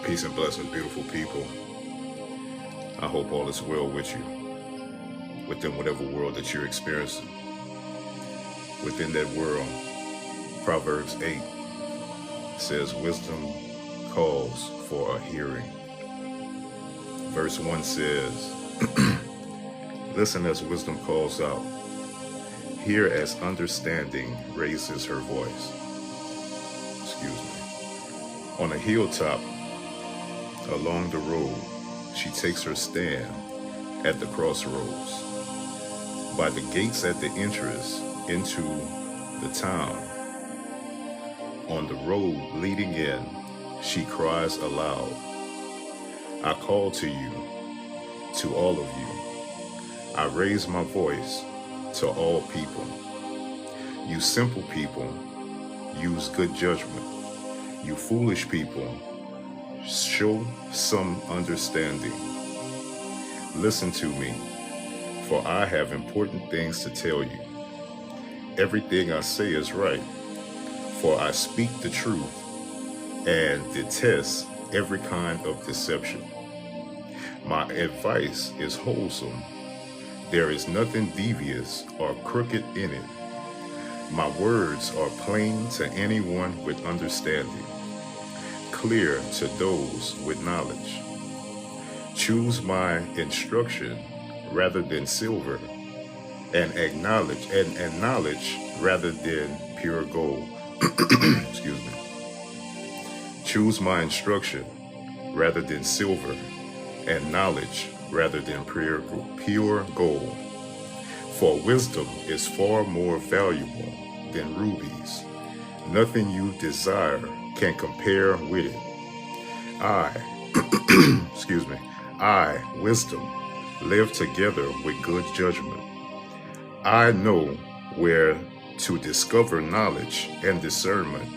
Peace and blessings, beautiful people. I hope all is well with you, within whatever world that you're experiencing. Within that world, Proverbs 8 says, wisdom calls for a hearing. Verse 1 says, listen as wisdom calls out. Hear as understanding raises her voice. Excuse me. On a hilltop, along the road, she takes her stand at the crossroads. By the gates at the entrance into the town, on the road leading in, she cries aloud. I call to you, to all of you. I raise my voice to all people. You simple people, use good judgment. You foolish people, show some understanding. Listen to me, for I have important things to tell you. Everything I say is right, for I speak the truth and detest every kind of deception. My advice is wholesome. There is nothing devious or crooked in it. My words are plain to anyone with understanding, clear to those with knowledge. Choose my instruction rather than silver, and knowledge rather than pure gold. Excuse me. Choose my instruction rather than silver, and knowledge rather than pure gold. For wisdom is far more valuable than rubies. Nothing you desire can compare with it. I, wisdom, live together with good judgment. I know where to discover knowledge and discernment.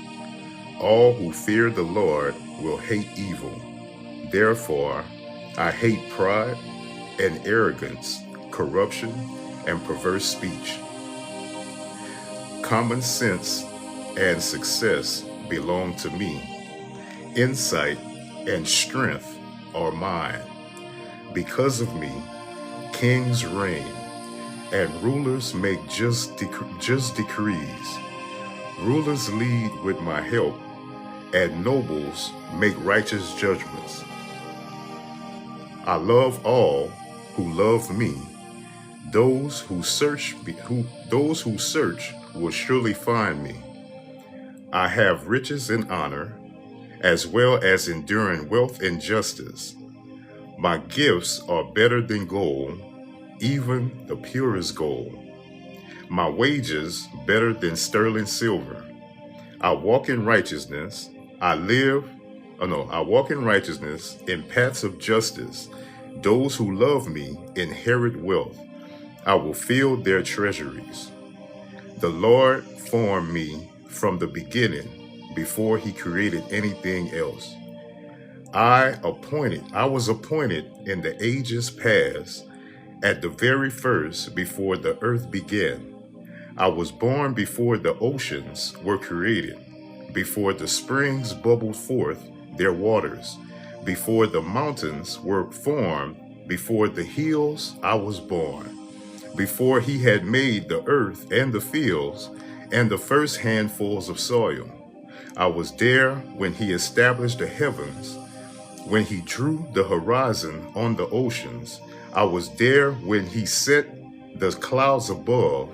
All who fear the Lord will hate evil. Therefore, I hate pride and arrogance, corruption and perverse speech. Common sense and success belong to me. Insight and strength are mine. Because of me, kings reign, and rulers make just decrees. Rulers lead with my help, and nobles make righteous judgments. I love all who love me. Those who search will surely find me. I have riches and honor, as well as enduring wealth and justice. My gifts are better than gold, even the purest gold. My wages better than sterling silver. I walk in righteousness. I walk in righteousness in paths of justice. Those who love me inherit wealth. I will fill their treasuries. The Lord formed me from the beginning, before he created anything else. I was appointed in the ages past, at the very first, before the earth began. I was born before the oceans were created, before the springs bubbled forth their waters, before the mountains were formed, before the hills I was born, before he had made the earth and the fields and the first handfuls of soil. I was there when he established the heavens, when he drew the horizon on the oceans. I was there when he set the clouds above,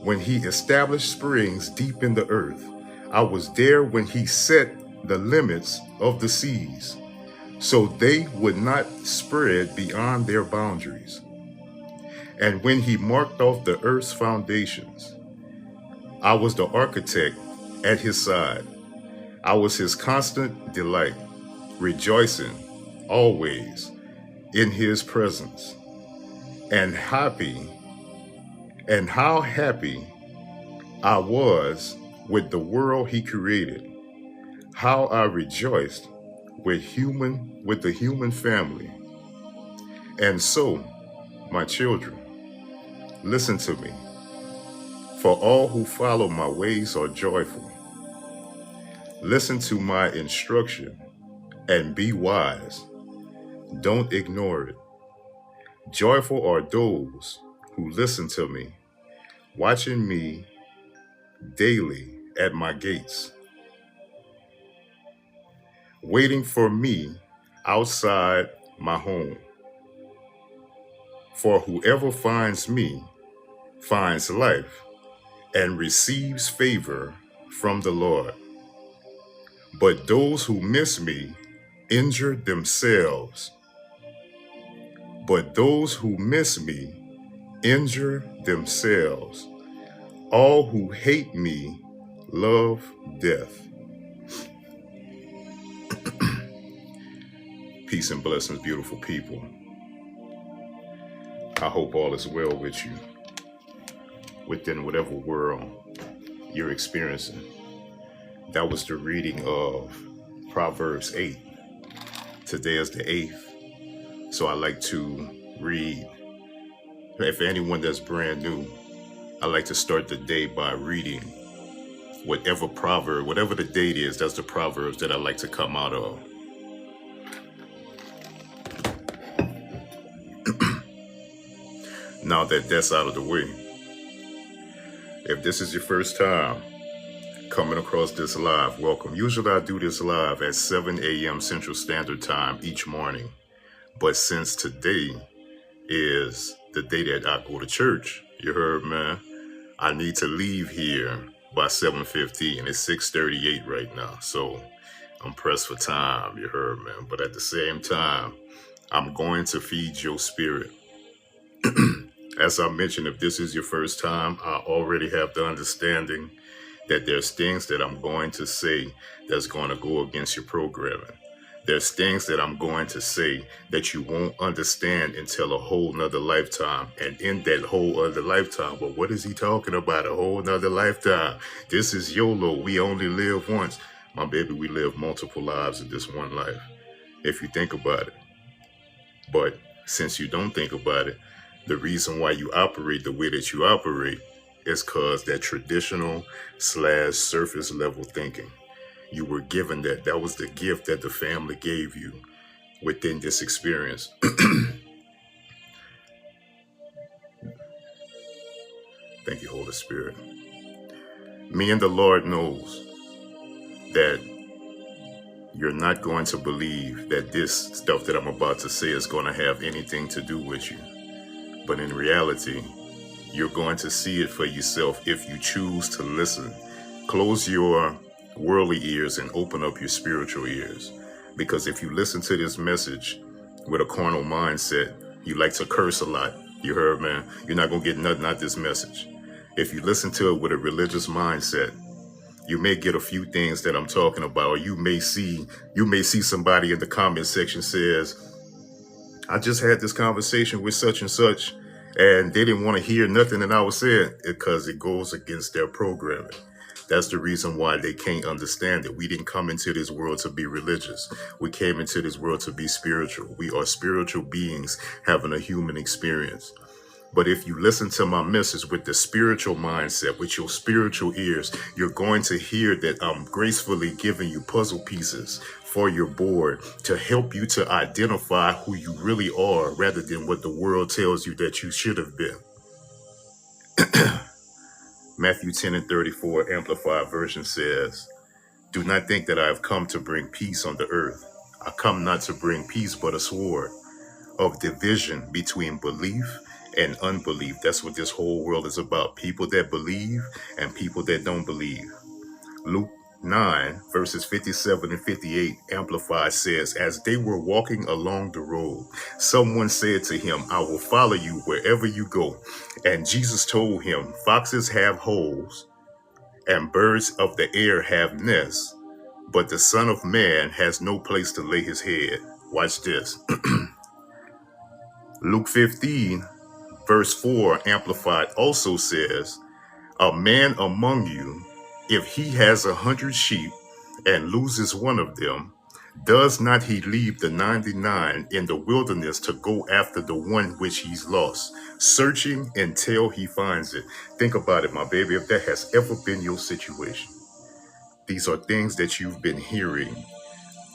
when he established springs deep in the earth. I was there when he set the limits of the seas, so they would not spread beyond their boundaries. And when he marked off the earth's foundations, I was the architect at his side. I was his constant delight, rejoicing always in his presence. And how happy I was with the world he created. How I rejoiced with the human family. And so, my children, listen to me. For all who follow my ways are joyful. Listen to my instruction and be wise. Don't ignore it. Joyful are those who listen to me, watching me daily at my gates, waiting for me outside my home. For whoever finds me finds life and receives favor from the Lord. But those who miss me injure themselves. But those who miss me injure themselves. All who hate me love death. Peace and blessings, beautiful people. I hope all is well with you within whatever world you're experiencing. That was the reading of Proverbs 8. Today is the 8th. So I like to read. If anyone that's brand new, I like to start the day by reading whatever proverb, whatever the date is, that's the proverbs that I like to come out of. Now that that's out of the way, if this is your first time coming across this live, welcome. Usually I do this live at 7 a.m. Central Standard Time each morning. But since today is the day that I go to church, you heard, man, I need to leave here by 7:15. It's 6:38 right now. So I'm pressed for time, you heard, man. But at the same time, I'm going to feed your spirit. As I mentioned, if this is your first time, I already have the understanding that there's things that I'm going to say that's going to go against your programming. There's things that I'm going to say that you won't understand until a whole nother lifetime. And in that whole other lifetime, well, what is he talking about? A whole nother lifetime. This is YOLO. We only live once. My baby, we live multiple lives in this one life, if you think about it. But since you don't think about it, the reason why you operate the way that you operate is because that traditional / surface level thinking. You were given that. That was the gift that the family gave you within this experience. Thank you, Holy Spirit. Me and the Lord knows that you're not going to believe that this stuff that I'm about to say is going to have anything to do with you. But in reality, you're going to see it for yourself if you choose to listen. Close your worldly ears and open up your spiritual ears. Because if you listen to this message with a carnal mindset, you like to curse a lot. You heard, man? You're not going to get nothing out of this message. If you listen to it with a religious mindset, you may get a few things that I'm talking about. Or you may see somebody in the comment section says, I just had this conversation with such and such, and they didn't want to hear nothing that I was saying because it goes against their programming. That's the reason why they can't understand it. We didn't come into this world to be religious. We came into this world to be spiritual. We are spiritual beings having a human experience. But if you listen to my message with the spiritual mindset, with your spiritual ears, you're going to hear that I'm gracefully giving you puzzle pieces for your board to help you to identify who you really are rather than what the world tells you that you should have been. Matthew 10:34 Amplified Version says, do not think that I have come to bring peace on the earth. I come not to bring peace, but a sword of division between belief and unbelief. That's what this whole world is about. People that believe and people that don't believe. Luke 9 verses 57 and 58 Amplified says, as they were walking along the road, someone said to him, I will follow you wherever you go. And Jesus told him, foxes have holes and birds of the air have nests, but the Son of Man has no place to lay his head. Watch this. Luke 15 verse 4 Amplified also says, a man among you, if he has 100 sheep and loses one of them, does not he leave the 99 in the wilderness to go after the one which he's lost, searching until he finds it? Think about it, my baby, if that has ever been your situation. These are things that you've been hearing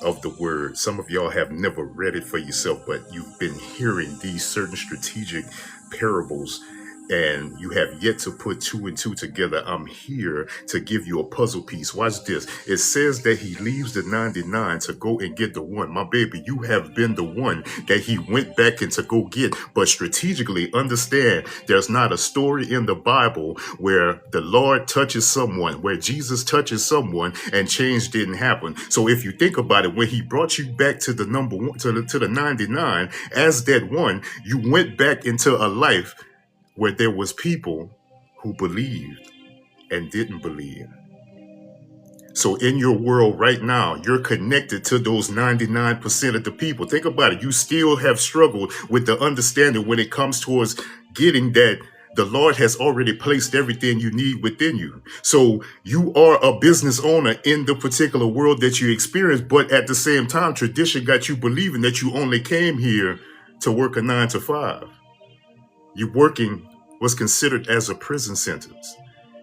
of the word. Some of y'all have never read it for yourself, but you've been hearing these certain strategic parables and you have yet to put two and two together. I'm here to give you a puzzle piece. Watch this. It says that he leaves the 99 to go and get the one. My baby, you have been the one that he went back and to go get. But strategically understand there's not a story in the Bible where the Lord touches someone, where Jesus touches someone and change didn't happen. So if you think about it, when he brought you back to the number one, to the 99 as that one, you went back into a life where there was people who believed and didn't believe. So in your world right now, you're connected to those 99% of the people. Think about it. You still have struggled with the understanding when it comes towards getting that the Lord has already placed everything you need within you. So you are a business owner in the particular world that you experience, but at the same time, tradition got you believing that you only came here to work a 9 to 5. You working was considered as a prison sentence.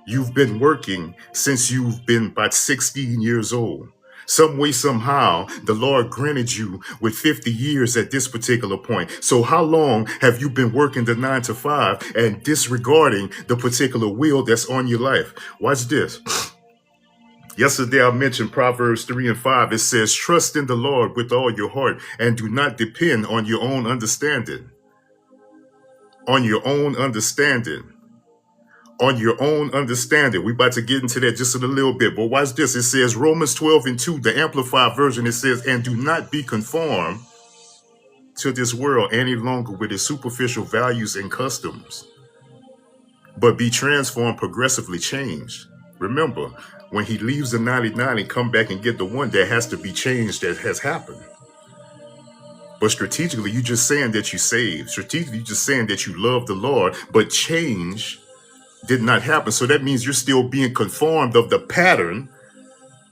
You've been working since you've been about 16 years old. Some way, somehow, the Lord granted you with 50 years at this particular point. So how long have you been working the 9 to 5 and disregarding the particular will that's on your life? Watch this. Yesterday I mentioned Proverbs 3 and 5. It says, trust in the Lord with all your heart and do not depend on your own understanding. On your own understanding. On your own understanding. We're about to get into that just in a little bit. But watch this. It says Romans 12 and 2, the Amplified version. It says, and do not be conformed to this world any longer with its superficial values and customs, but be transformed, progressively changed. Remember, when he leaves the 99 and come back and get the one, there has to be change that has happened. But strategically, you're just saying that you saved. Strategically, you're just saying that you love the Lord, but change did not happen. So that means you're still being conformed of the pattern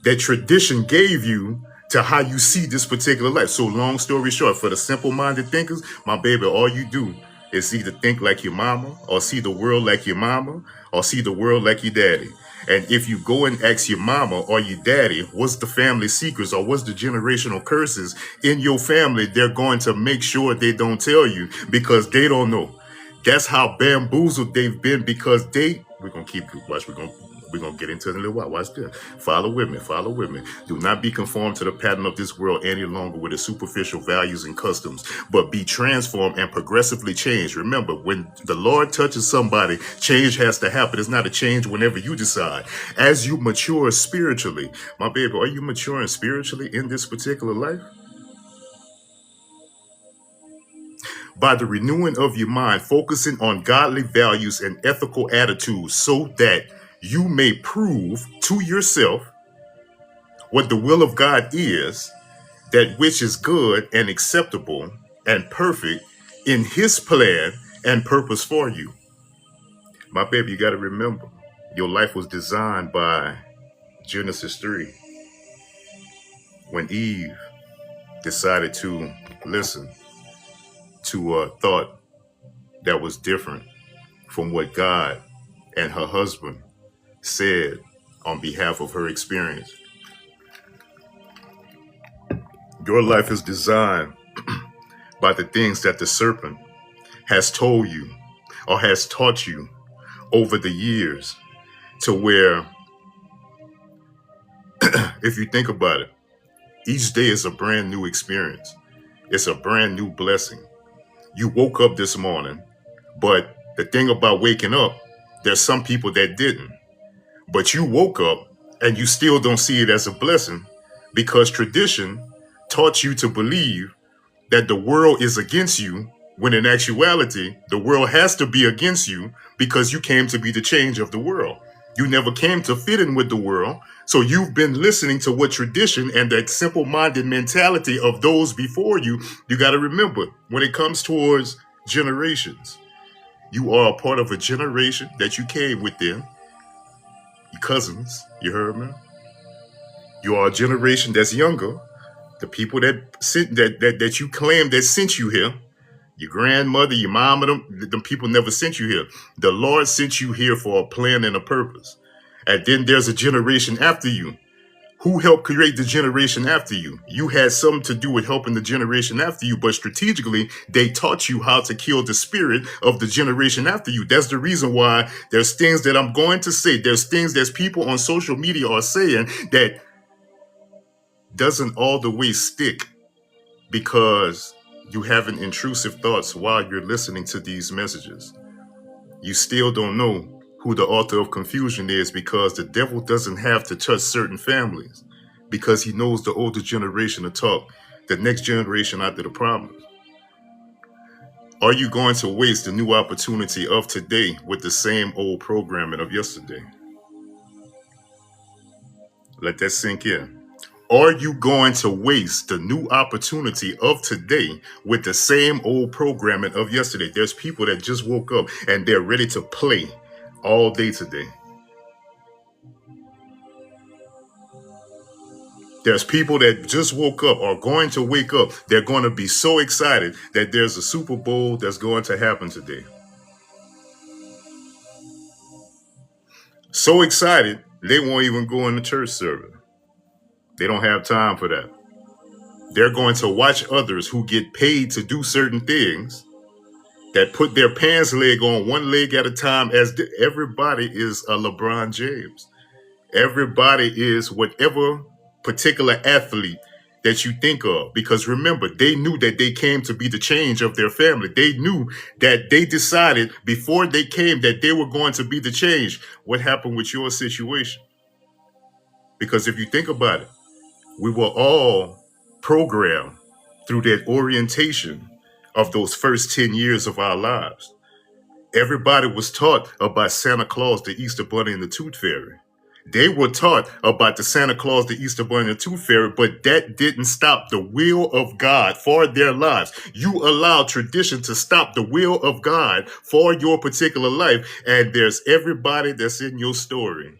that tradition gave you to how you see this particular life. So long story short, for the simple-minded thinkers, my baby, all you do is either think like your mama or see the world like your mama or see the world like your daddy. And if you go and ask your mama or your daddy, what's the family secrets or what's the generational curses in your family, they're going to make sure they don't tell you because they don't know. That's how bamboozled they've been because we're going to keep, watch, we're going to get into it in a little while. Watch this. Follow with me. Do not be conformed to the pattern of this world any longer with its superficial values and customs, but be transformed and progressively changed. Remember, when the Lord touches somebody, change has to happen. It's not a change whenever you decide. As you mature spiritually, my baby, are you maturing spiritually in this particular life? By the renewing of your mind, focusing on godly values and ethical attitudes so that you may prove to yourself what the will of God is, that which is good and acceptable and perfect in his plan and purpose for you. My baby, you got to remember, your life was designed by Genesis 3. When Eve decided to listen to a thought that was different from what God and her husband said on behalf of her experience. Your life is designed by the things that the serpent has told you or has taught you over the years, to where, if you think about it, each day is a brand new experience. It's a brand new blessing. You woke up this morning, but the thing about waking up, there's some people that didn't. But you woke up and you still don't see it as a blessing because tradition taught you to believe that the world is against you, when in actuality, the world has to be against you because you came to be the change of the world. You never came to fit in with the world. So you've been listening to what tradition and that simple-minded mentality of those before you. You got to remember, when it comes towards generations, you are a part of a generation that you came within. Your cousins, you heard me? You are a generation that's younger. The people that you claim that sent you here, your grandmother, your mom, them people never sent you here. The Lord sent you here for a plan and a purpose. And then there's a generation after you Who helped create the generation after you? You had something to do with helping the generation after you, but strategically, they taught you how to kill the spirit of the generation after you. That's the reason why there's things that I'm going to say. There's things that people on social media are saying that doesn't all the way stick because you having intrusive thoughts while you're listening to these messages. You still don't know who the author of confusion is because the devil doesn't have to touch certain families because he knows the older generation to talk the next generation out of the problems. Are you going to waste the new opportunity of today with the same old programming of yesterday? Let that sink in. Are you going to waste the new opportunity of today with the same old programming of yesterday? There's people that just woke up and they're ready to play all day today. There's people that just woke up or going to wake up. They're going to be so excited that there's a Super Bowl that's going to happen today. So excited, they won't even go in the church service. They don't have time for that. They're going to watch others who get paid to do certain things that put their pants leg on one leg at a time as everybody is a LeBron James. Everybody is whatever particular athlete that you think of. Because remember, they knew that they came to be the change of their family. They knew that they decided before they came that they were going to be the change. What happened with your situation? Because if you think about it, we were all programmed through that orientation of those first 10 years of our lives. Everybody was taught about Santa Claus, the Easter Bunny, and the Tooth Fairy. They were taught about the Santa Claus, the Easter Bunny, and the Tooth Fairy, but that didn't stop the will of God for their lives. You allow tradition to stop the will of God for your particular life, and there's everybody that's in your story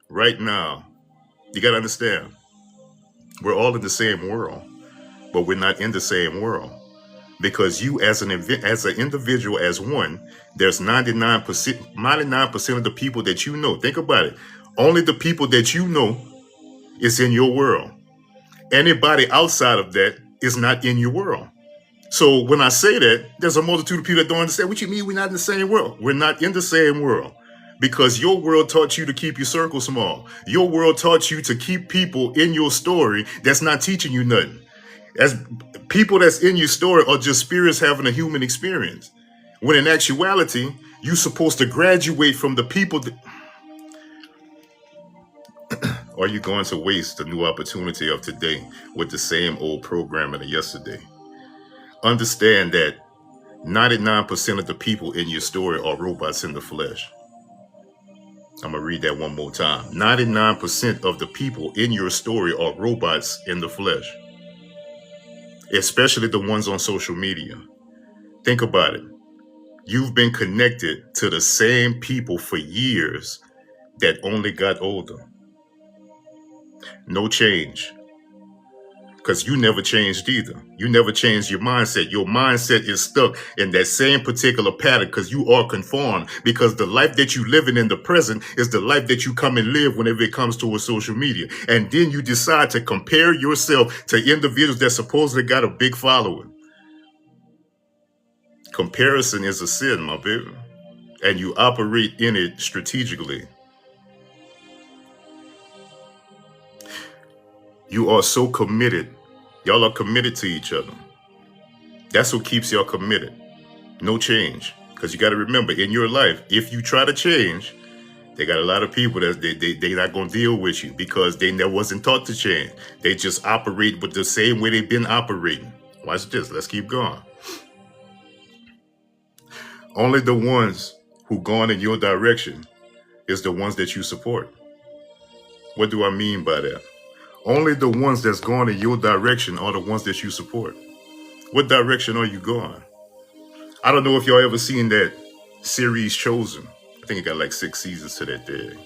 right now. You got to understand, we're all in the same world, but we're not in the same world. Because you as an individual, as one, there's 99% of the people that you know. Think about it. Only the people that you know is in your world. Anybody outside of that is not in your world. So when I say that, there's a multitude of people that don't understand. What you mean we're not in the same world? We're not in the same world. Because your world taught you to keep your circle small. Your world taught you to keep people in your story that's not teaching you nothing. As people that's in your story are just spirits having a human experience. When in actuality, you're supposed to graduate from the people that... Are you going to waste the new opportunity of today with the same old programming of yesterday? Understand that 99% of the people in your story are robots in the flesh. I'm going to read that one more time. 99% of the people in your story are robots in the flesh. Especially the ones on social media. Think about it. You've been connected to the same people for years that only got older. No change. Because you never changed either. You never changed your mindset. Your mindset is stuck in that same particular pattern because you are conformed. Because the life that you living in the present is the life that you come and live whenever it comes to a social media. And then you decide to compare yourself to individuals that supposedly got a big following. Comparison is a sin, my baby. And you operate in it strategically. You are so committed. Y'all are committed to each other. That's what keeps y'all committed. No change. Because you got to remember, in your life, if you try to change, they got a lot of people that they're not going to deal with you because they never wasn't taught to change. They just operate with the same way they've been operating. Watch this. Let's keep going. Only the ones who gone in your direction is the ones that you support. What do I mean by that? Only the ones that's going in your direction are the ones that you support. What direction are you going? I don't know if y'all ever seen that series Chosen. I think it got like 6 seasons to that thing.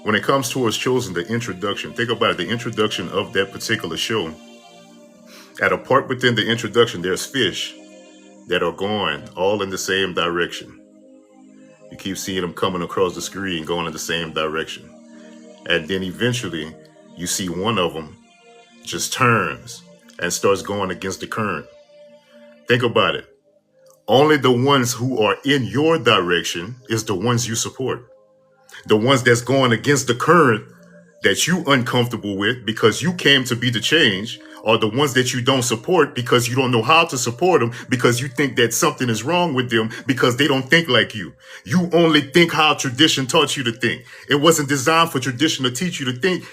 When it comes towards Chosen, the introduction, think about it, the introduction of that particular show. At a part within the introduction, there's fish that are going all in the same direction. You keep seeing them coming across the screen going in the same direction. And then eventually you see one of them just turns and starts going against the current. Think about it. Only the ones who are in your direction is the ones you support. The ones that's going against the current that you uncomfortable with because you came to be the change are the ones that you don't support because you don't know how to support them because you think that something is wrong with them because they don't think like you. You only think how tradition taught you to think. It wasn't designed for tradition to teach you to think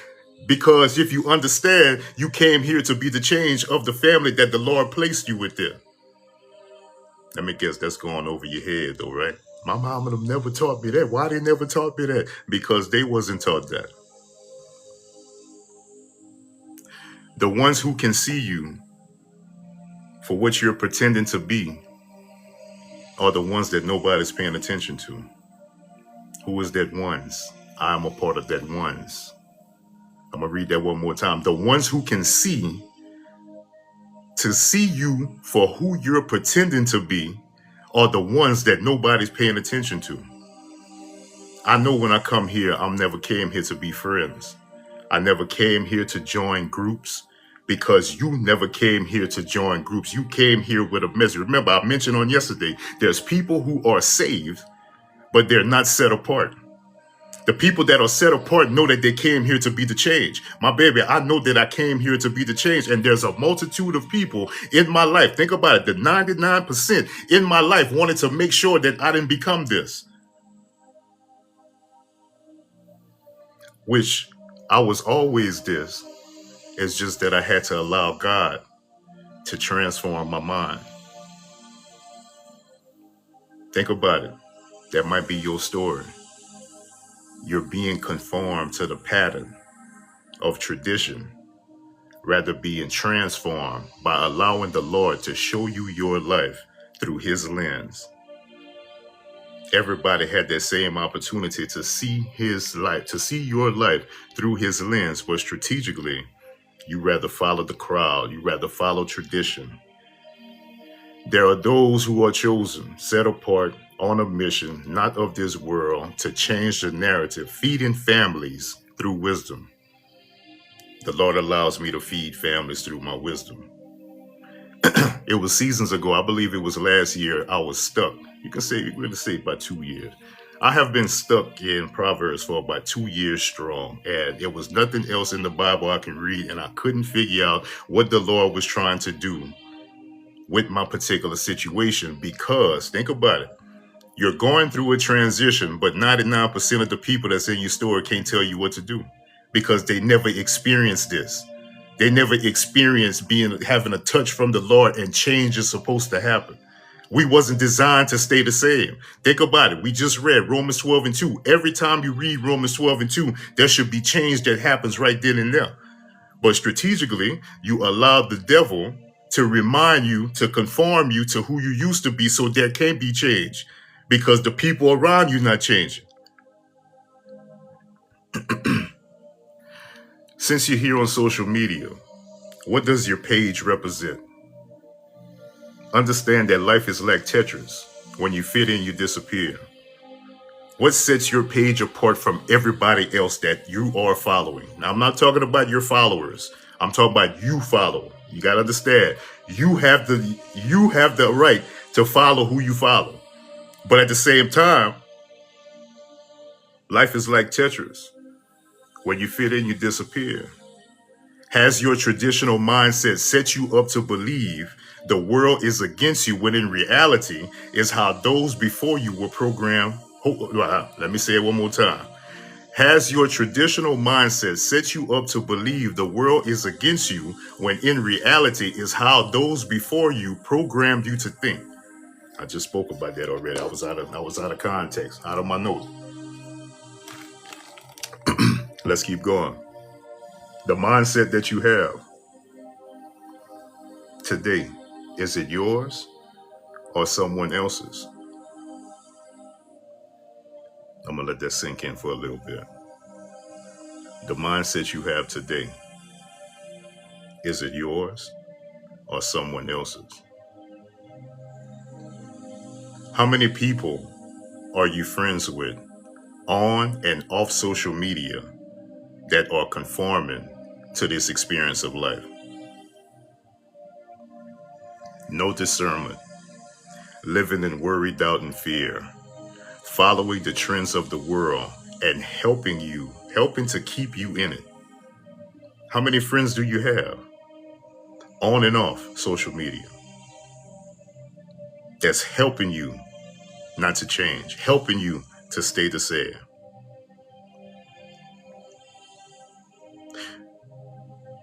because if you understand, you came here to be the change of the family that the Lord placed you with there. Let me guess, that's going over your head though, right? My mom would have never taught me that. Why they never taught me that? Because they wasn't taught that. The ones who can see you for what you're pretending to be are the ones that nobody's paying attention to. Who is that ones? I'm a part of that ones. I'm going to read that one more time. The ones who can see to see you for who you're pretending to be are the ones that nobody's paying attention to. I know when I come here, I never came here to be friends. I never came here to join groups because you never came here to join groups. You came here with a message. Remember, I mentioned on yesterday, there's people who are saved, but they're not set apart. The people that are set apart know that they came here to be the change. My baby, I know that I came here to be the change, and there's a multitude of people in my life. Think about it. The 99% in my life wanted to make sure that I didn't become this, which I was always this. It's just that I had to allow God to transform my mind. Think about it. That might be your story. You're being conformed to the pattern of tradition, rather being transformed by allowing the Lord to show you your life through his lens. Everybody had that same opportunity to see his life, to see your life through his lens, but strategically, you rather follow the crowd, you rather follow tradition. There are those who are chosen, set apart, on a mission, not of this world, to change the narrative, feeding families through wisdom. The Lord allows me to feed families through my wisdom. It was seasons ago, I believe it was last year, I was stuck. You can really say about 2 years. I have been stuck in Proverbs for about 2 years strong, and there was nothing else in the Bible I can read, and I couldn't figure out what the Lord was trying to do with my particular situation because, think about it, you're going through a transition, but 99% of the people that's in your store can't tell you what to do because they never experienced this. They never experienced having a touch from the Lord and change is supposed to happen. We wasn't designed to stay the same. Think about it. We just read Romans 12 and 2. Every time you read Romans 12 and 2, there should be change that happens right then and there. But strategically, you allow the devil to remind you, to conform you to who you used to be so there can't be change because the people around you not changing. Since you're here on social media, what does your page represent? Understand that life is like Tetris. When you fit in, you disappear. What sets your page apart from everybody else that you are following? Now, I'm not talking about your followers. I'm talking about you follow. You got to understand, you have the right to follow who you follow. But at the same time, life is like Tetris. When you fit in, you disappear. Has your traditional mindset set you up to believe the world is against you when in reality is how those before you were programmed? Let me say it one more time. Has your traditional mindset set you up to believe the world is against you when in reality is how those before you programmed you to think? I just spoke about that already. I was out of context, out of my notes. Let's keep going. The mindset that you have today, is it yours or someone else's? I'm going to let that sink in for a little bit. The mindset you have today, is it yours or someone else's? How many people are you friends with on and off social media that are conforming to this experience of life. No discernment, living in worry, doubt, and fear, following the trends of the world and helping to keep you in it. How many friends do you have on and off social media that's helping you not to change, helping you to stay the same?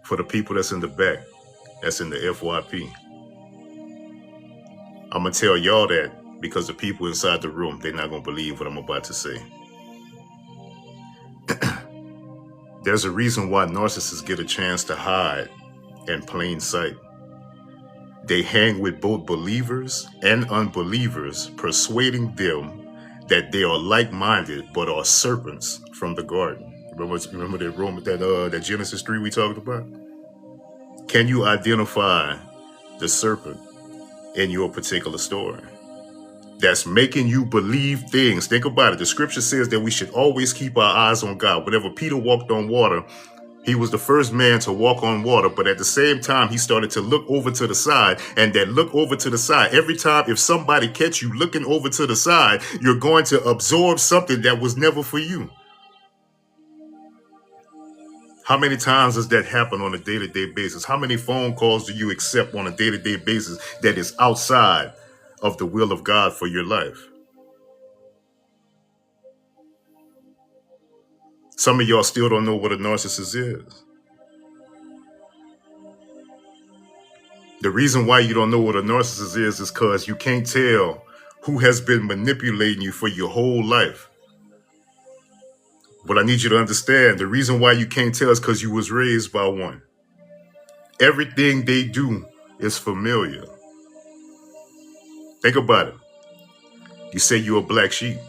For the people that's in the back, that's in the FYP, I'm going to tell y'all that because the people inside the room, they're not going to believe what I'm about to say. There's a reason why narcissists get a chance to hide in plain sight. They hang with both believers and unbelievers, persuading them that they are like-minded but are serpents from the garden. Remember that Genesis 3 we talked about? Can you identify the serpent in your particular story that's making you believe things? Think about it. The scripture says that we should always keep our eyes on God. Whenever Peter walked on water, he was the first man to walk on water, but at the same time, he started to look over to the side, and that look over to the side, every time if somebody catch you looking over to the side, you're going to absorb something that was never for you. How many times does that happen on a day-to-day basis? How many phone calls do you accept on a day-to-day basis that is outside of the will of God for your life? Some of y'all still don't know what a narcissist is. The reason why you don't know what a narcissist is because you can't tell who has been manipulating you for your whole life. But I need you to understand, the reason why you can't tell is because you was raised by one. Everything they do is familiar. Think about it. You say you're a black sheep.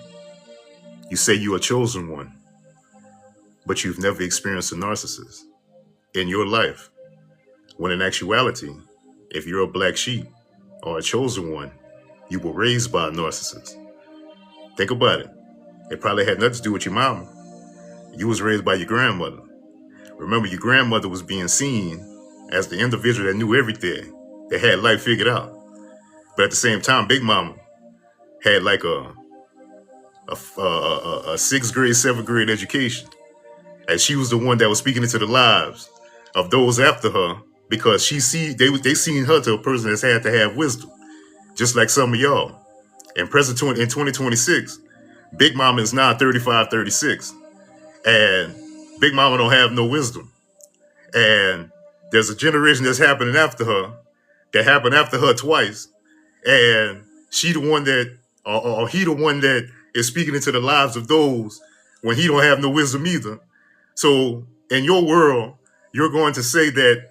You say you're a chosen one. But you've never experienced a narcissist in your life. When in actuality, if you're a black sheep or a chosen one, you were raised by a narcissist. Think about it. It probably had nothing to do with your mama. You was raised by your grandmother. Remember, your grandmother was being seen as the individual that knew everything, that had life figured out. But at the same time, Big Mama had like a 6th grade, 7th grade education. And she was the one that was speaking into the lives of those after her because they seen her to a person that's had to have wisdom, just like some of y'all. In 2026, Big Mama is now 35, 36. And Big Mama don't have no wisdom. And there's a generation that's happening after her, that happened after her twice. And she the one that, or he the one that is speaking into the lives of those when he don't have no wisdom either. So in your world, you're going to say that,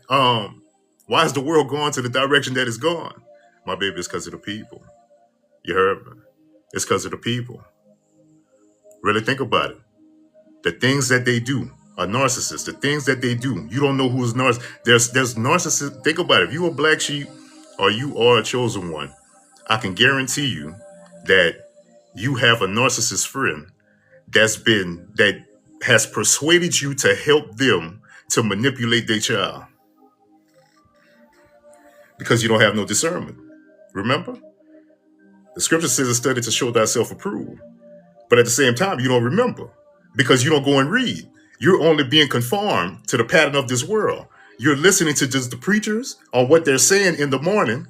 why is the world going to the direction that it's gone? My baby, it's because of the people. You heard me? It's because of the people. Really think about it. The things that they do are narcissists. The things that they do, you don't know who's narcissist. There's narcissists. Think about it. If you're a black sheep or you are a chosen one, I can guarantee you that you have a narcissist friend that has persuaded you to help them to manipulate their child because you don't have no discernment. Remember? The scripture says a study to show thyself approved. But at the same time, you don't remember because you don't go and read. You're only being conformed to the pattern of this world. You're listening to just the preachers on what they're saying in the morning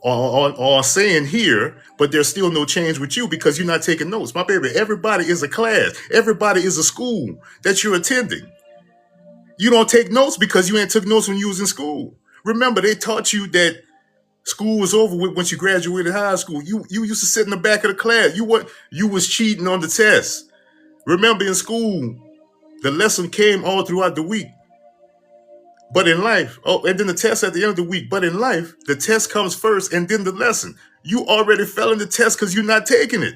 or saying here, but there's still no change with you because you're not taking notes. My baby, everybody is a class. Everybody is a school that you're attending. You don't take notes because you ain't took notes when you was in school. Remember, they taught you that school was over with once you graduated high school. You used to sit in the back of the class. You was cheating on the test. Remember, in school, the lesson came all throughout the week. But in life, and then the test at the end of the week. But in life, the test comes first and then the lesson. You already fell in the test because you're not taking it.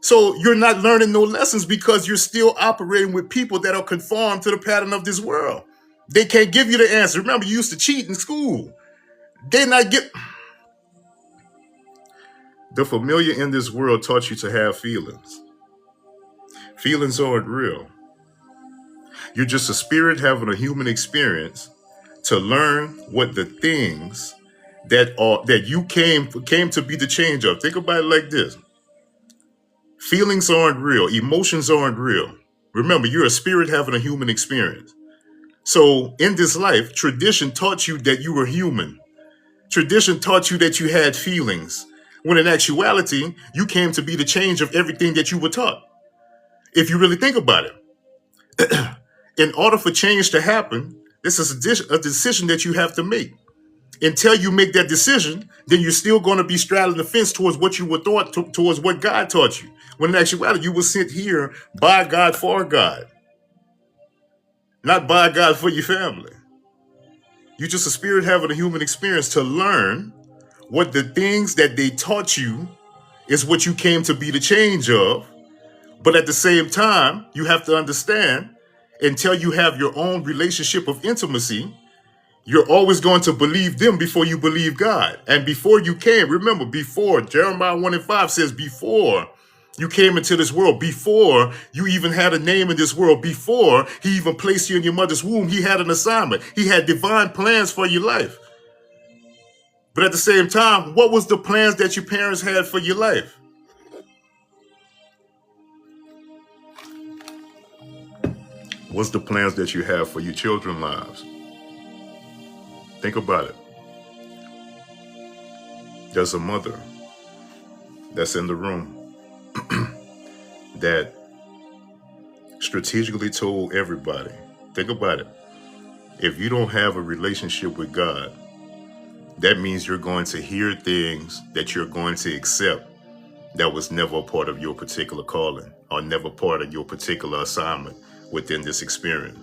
So you're not learning no lessons because you're still operating with people that are conformed to the pattern of this world. They can't give you the answer. Remember, you used to cheat in school. The familiar in this world taught you to have feelings. Feelings aren't real. You're just a spirit having a human experience to learn what the things that you came to be the change of. Think about it like this. Feelings aren't real. Emotions aren't real. Remember, you're a spirit having a human experience. So in this life, tradition taught you that you were human. Tradition taught you that you had feelings, when in actuality, you came to be the change of everything that you were taught. If you really think about it, in order for change to happen, this is a decision that you have to make. Until you make that decision, then you're still going to be straddling the fence towards what you were taught, towards what God taught you. When in actuality, you were sent here by God for God, not by God for your family. You're just a spirit having a human experience to learn what the things that they taught you is what you came to be the change of. But at the same time, you have to understand, until you have your own relationship of intimacy, you're always going to believe them before you believe God. And before you came, remember, before, Jeremiah 1:5 says, before you came into this world, before you even had a name in this world, before he even placed you in your mother's womb, he had an assignment. He had divine plans for your life. But at the same time, what was the plans that your parents had for your life? What's the plans that you have for your children's lives? Think about it. There's a mother that's in the room that strategically told everybody, think about it. If you don't have a relationship with God, that means you're going to hear things that you're going to accept that was never a part of your particular calling or never part of your particular assignment within this experience.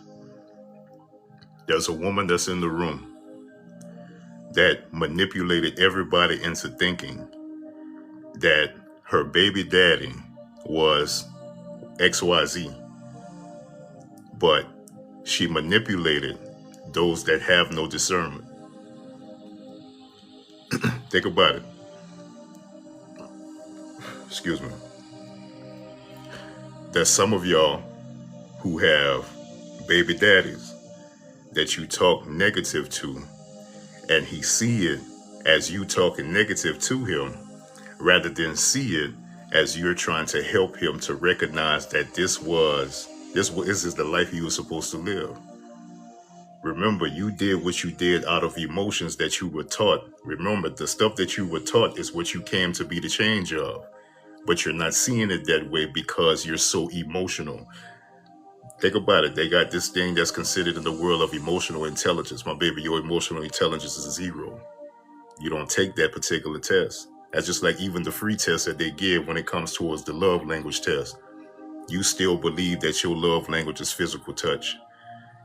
There's a woman that's in the room that manipulated everybody into thinking that her baby daddy was XYZ, but she manipulated those that have no discernment. Think about it. Excuse me. There's some of y'all who have baby daddies that you talk negative to, and he see it as you talking negative to him, rather than see it as you're trying to help him to recognize that this is the life he was supposed to live. Remember, you did what you did out of emotions that you were taught. Remember, the stuff that you were taught is what you came to be the change of. But you're not seeing it that way because you're so emotional. Think about it. They got this thing that's considered in the world of emotional intelligence. My baby, your emotional intelligence is 0. You don't take that particular test. That's just like even the free test that they give when it comes towards the love language test. You still believe that your love language is physical touch.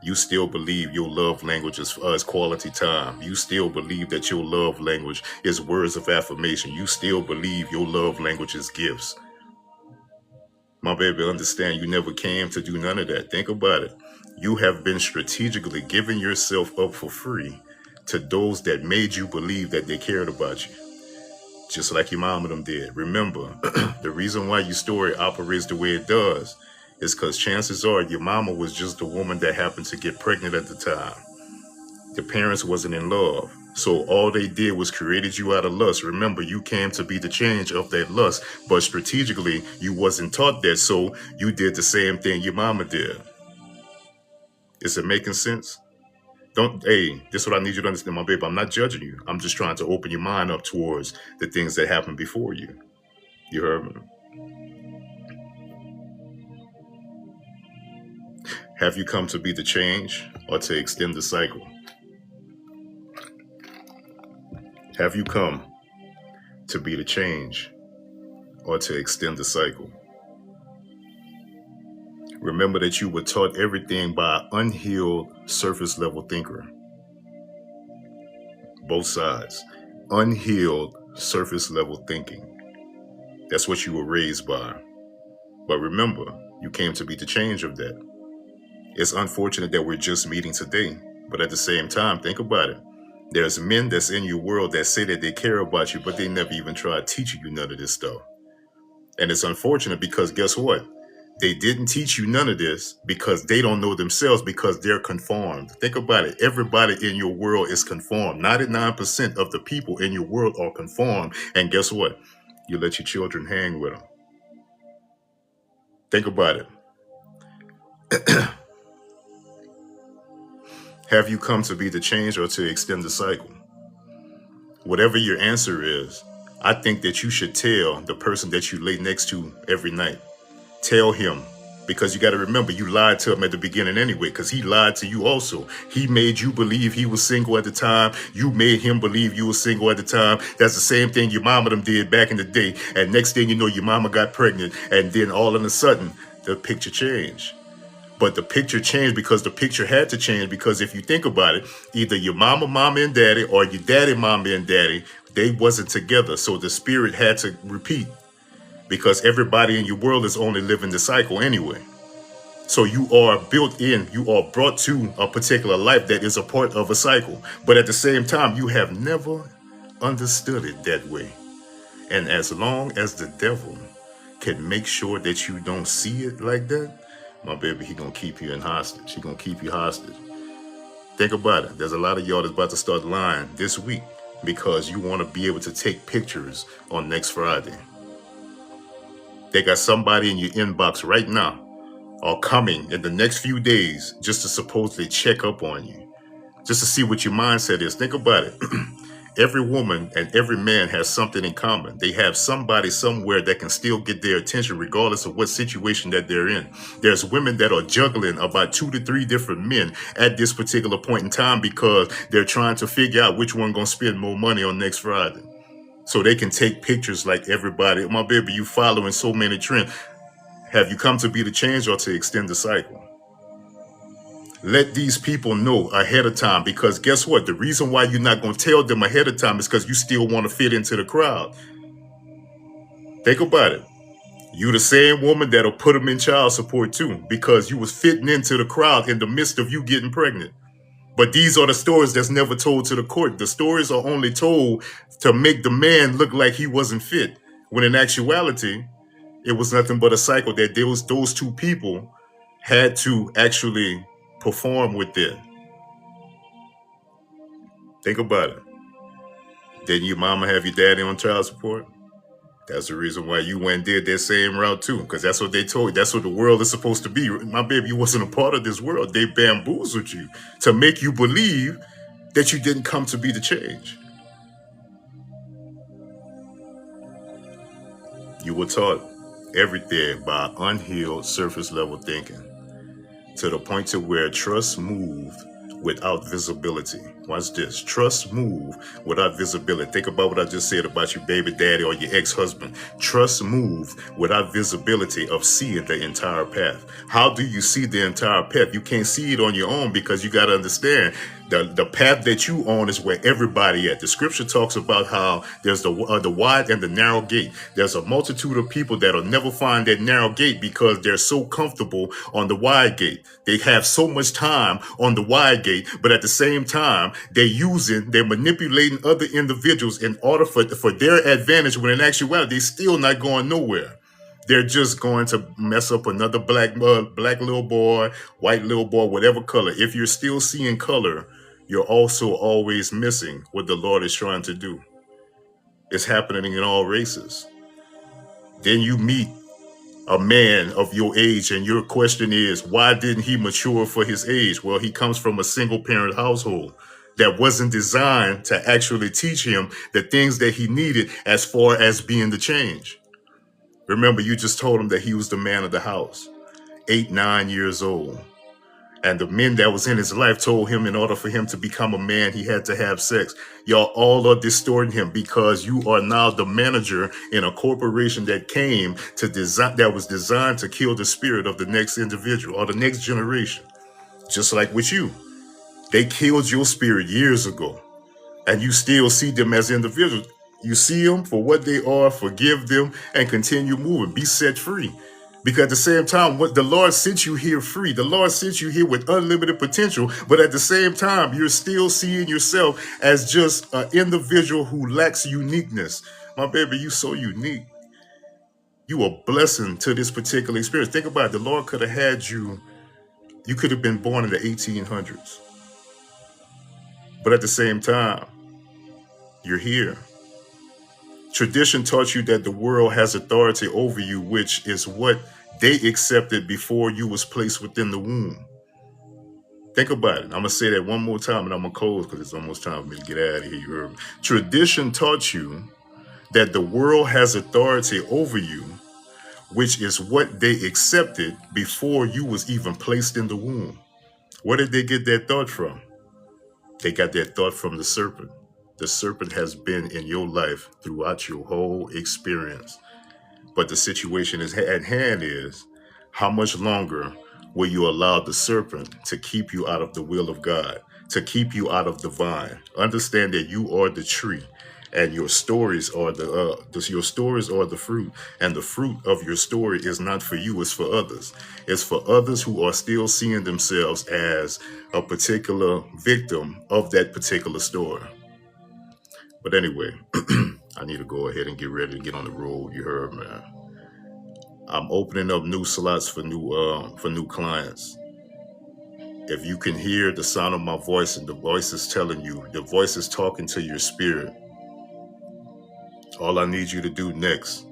You still believe your love language is quality time. You still believe that your love language is words of affirmation. You still believe your love language is gifts. My baby, understand you never came to do none of that. Think about it. You have been strategically giving yourself up for free to those that made you believe that they cared about you. Just like your mom and them did. Remember, the reason why your story operates the way it does is because chances are your mama was just the woman that happened to get pregnant at the time. The parents wasn't in love. So all they did was created you out of lust. Remember, you came to be the change of that lust, but strategically you wasn't taught that. So you did the same thing your mama did. Is it making sense? This is what I need you to understand, my baby. I'm not judging you. I'm just trying to open your mind up towards the things that happened before you. You heard me? Have you come to be the change or to extend the cycle? Have you come to be the change or to extend the cycle? Remember that you were taught everything by an unhealed surface level thinker. Both sides. Unhealed surface level thinking. That's what you were raised by. But remember, you came to be the change of that. It's unfortunate that we're just meeting today, but at the same time, think about it. There's men that's in your world that say that they care about you, but they never even try teaching you none of this stuff. And it's unfortunate because guess what? They didn't teach you none of this because they don't know themselves, because they're conformed. Think about it. Everybody in your world is conformed. 99% of the people in your world are conformed. And guess what? You let your children hang with them. Think about it. Have you come to be the change or to extend the cycle? Whatever your answer is, I think that you should tell the person that you lay next to every night. Tell him, because you got to remember, you lied to him at the beginning anyway, because he lied to you also. He made you believe he was single at the time. You made him believe you were single at the time. That's the same thing your mama them did back in the day. And next thing you know, your mama got pregnant. And then all of a sudden, the picture changed. But the picture changed because the picture had to change, because if you think about it, either your mama and daddy, or your daddy, mama and daddy, they wasn't together. So the spirit had to repeat, because everybody in your world is only living the cycle anyway. So you are built in, you are brought to a particular life that is a part of a cycle. But at the same time, you have never understood it that way. And as long as the devil can make sure that you don't see it like that, my baby, he gonna keep you in hostage. He gonna keep you hostage. Think about it. There's a lot of y'all that's about to start lying this week because you want to be able to take pictures on next Friday. They got somebody in your inbox right now or coming in the next few days just to supposedly check up on you, just to see what your mindset is. Think about it. Every woman and every man has something in common. They have somebody somewhere that can still get their attention regardless of what situation that they're in. There's women that are juggling about 2 to 3 different men at this particular point in time because they're trying to figure out which one gonna spend more money on next Friday. So they can take pictures like everybody. My baby, you following so many trends. Have you come to be the change or to extend the cycle? Let these people know ahead of time, because guess what? The reason why you're not going to tell them ahead of time is because you still want to fit into the crowd. Think about it. You the same woman that'll put them in child support too, because you was fitting into the crowd in the midst of you getting pregnant. But these are the stories that's never told to the court. The stories are only told to make the man look like he wasn't fit, when in actuality, it was nothing but a cycle that those two people had to actually perform within. Think about it. Didn't your mama have your daddy on child support? That's the reason why you went and did that same route too, because that's what they told you. That's what the world is supposed to be. My baby, you wasn't a part of this world. They bamboozled you to make you believe that you didn't come to be the change. You were taught everything by unhealed surface level thinking, to the point to where trust moved without visibility. Watch this. Trust move without visibility. Think about what I just said about your baby daddy or your ex-husband. Trust move without visibility of seeing the entire path. How do you see the entire path? You can't see it on your own, because you got to understand the path that you on is where everybody at. The scripture talks about how there's the wide and the narrow gate. There's a multitude of people that'll never find that narrow gate because they're so comfortable on the wide gate. They have so much time on the wide gate, but at the same time, they're manipulating other individuals in order for their advantage, when in actuality, they're still not going nowhere. They're just going to mess up another black little boy, white little boy, whatever color. If you're still seeing color, you're also always missing what the Lord is trying to do. It's happening in all races. Then you meet a man of your age, and your question is, why didn't he mature for his age? Well, he comes from a single parent household that wasn't designed to actually teach him the things that he needed as far as being the change. Remember, you just told him that he was the man of the house, 8, 9 years old. And the men that was in his life told him in order for him to become a man, he had to have sex. Y'all all are distorting him, because you are now the manager in a corporation that was designed to kill the spirit of the next individual or the next generation. Just like with you. They killed your spirit years ago, and you still see them as individuals. You see them for what they are, forgive them, and continue moving. Be set free. Because at the same time, what the Lord sent you here free. The Lord sent you here with unlimited potential. But at the same time, you're still seeing yourself as just an individual who lacks uniqueness. My baby, you so unique. You are a blessing to this particular experience. Think about it. The Lord could have had you, you could have been born in the 1800s. But at the same time, you're here. Tradition taught you that the world has authority over you, which is what they accepted before you was placed within the womb. Think about it. I'm going to say that one more time and I'm going to close because it's almost time for me to get out of here. You heard me. Tradition taught you that the world has authority over you, which is what they accepted before you was even placed in the womb. Where did they get that thought from? They got that thought from the serpent. The serpent has been in your life throughout your whole experience. But the situation is at hand is, how much longer will you allow the serpent to keep you out of the will of God, to keep you out of the vine? Understand that you are the tree, and your stories are your stories are the fruit, and the fruit of your story is not for you; it's for others. It's for others who are still seeing themselves as a particular victim of that particular story. But anyway, I need to go ahead and get ready to get on the road. You heard, man. I'm opening up new slots for new clients. If you can hear the sound of my voice and the voice is telling you, the voice is talking to your spirit, all I need you to do next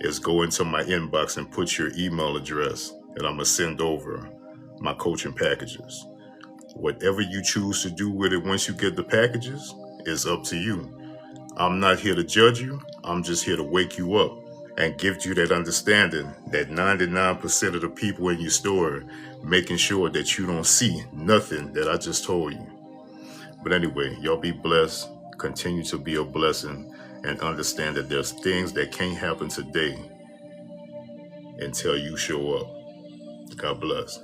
is go into my inbox and put your email address, and I'm gonna send over my coaching packages. Whatever you choose to do with it once you get the packages is up to you. I'm not here to judge you. I'm just here to wake you up and give you that understanding that 99% of the people in your store making sure that you don't see nothing that I just told you. But anyway, y'all be blessed. Continue to be a blessing and understand that there's things that can't happen today until you show up. God bless.